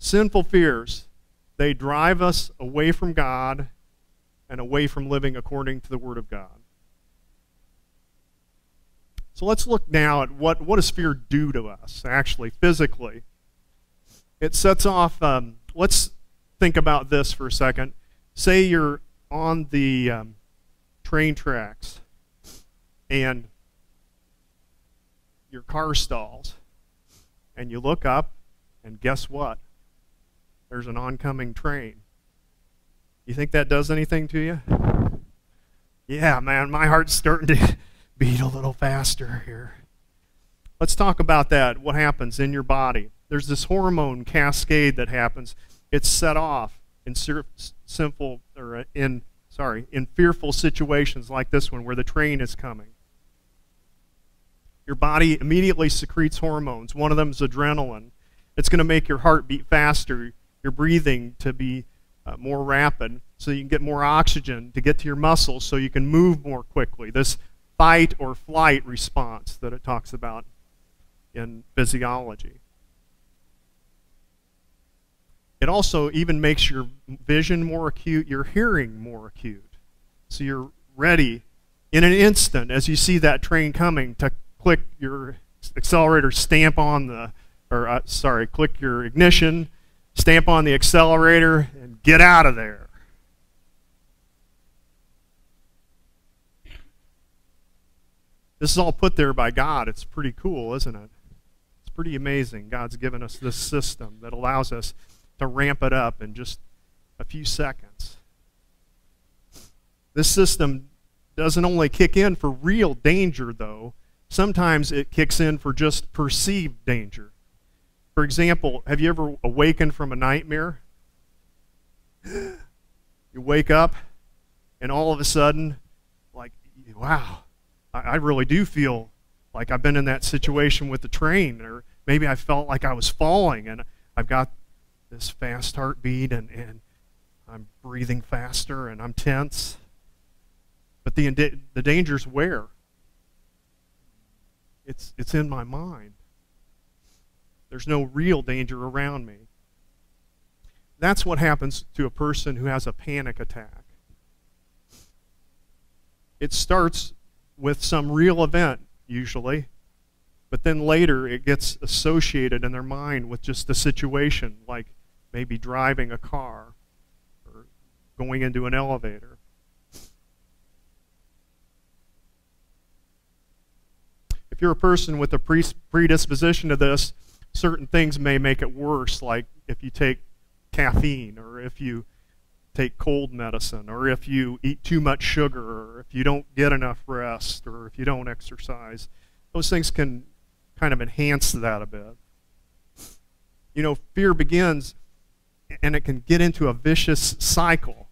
Sinful fears, they drive us away from God and away from living according to the Word of God. So let's look now at what does fear do to us, actually, physically. It sets off, let's think about this for a second. Say you're on the train tracks and your car stalls, and you look up, and guess what? There's an oncoming train. You think that does anything to you? Yeah, man, my heart's starting to beat a little faster here. Let's talk about that, what happens in your body. There's this hormone cascade that happens. It's set off in in fearful situations like this one where the train is coming. Your body immediately secretes hormones. One of them is adrenaline. It's going to make your heart beat faster, your breathing to be more rapid, so you can get more oxygen to get to your muscles so you can move more quickly. This fight or flight response that it talks about in physiology. It also even makes your vision more acute, your hearing more acute. So you're ready in an instant as you see that train coming to click your accelerator, stamp on the, click your ignition, stamp on the accelerator, and get out of there. This is all put there by God. It's pretty cool, isn't it? It's pretty amazing. God's given us this system that allows us to ramp it up in just a few seconds. This system doesn't only kick in for real danger, though. Sometimes it kicks in for just perceived danger. For example, have you ever awakened from a nightmare? You wake up, and all of a sudden, like, wow, I really do feel like I've been in that situation with the train, or maybe I felt like I was falling, and I've got this fast heartbeat, and I'm breathing faster, and I'm tense. But the danger's where? It's in my mind. There's no real danger around me. That's what happens to a person who has a panic attack. It starts with some real event, usually, but then later it gets associated in their mind with just a situation, like maybe driving a car or going into an elevator. If you're a person with a predisposition to this, certain things may make it worse, like if you take caffeine, or if you take cold medicine, or if you eat too much sugar, or if you don't get enough rest, or if you don't exercise. Those things can kind of enhance that a bit. You know, fear begins, and it can get into a vicious cycle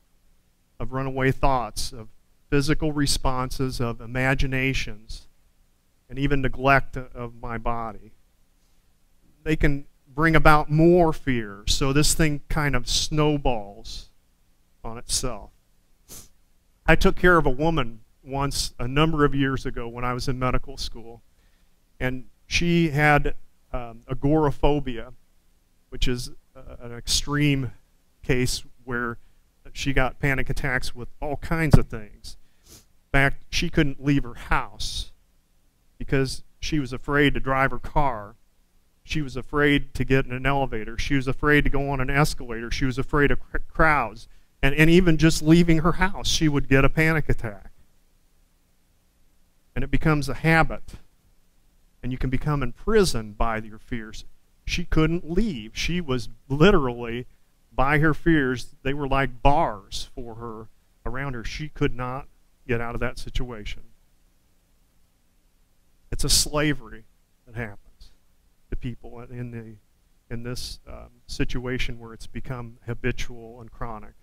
of runaway thoughts, of physical responses, of imaginations, and even neglect of my body. They can bring about more fear, so this thing kind of snowballs on itself. I took care of a woman once a number of years ago when I was in medical school, and she had agoraphobia, which is an extreme case where she got panic attacks with all kinds of things. In fact, she couldn't leave her house because she was afraid to drive her car. She was afraid to get in an elevator. She was afraid to go on an escalator. She was afraid of crowds. And even just leaving her house, she would get a panic attack. And it becomes a habit. And you can become imprisoned by your fears. She couldn't leave. She was literally, by her fears, they were like bars for her, around her. She could not get out of that situation. It's a slavery that happens to people in this situation where it's become habitual and chronic.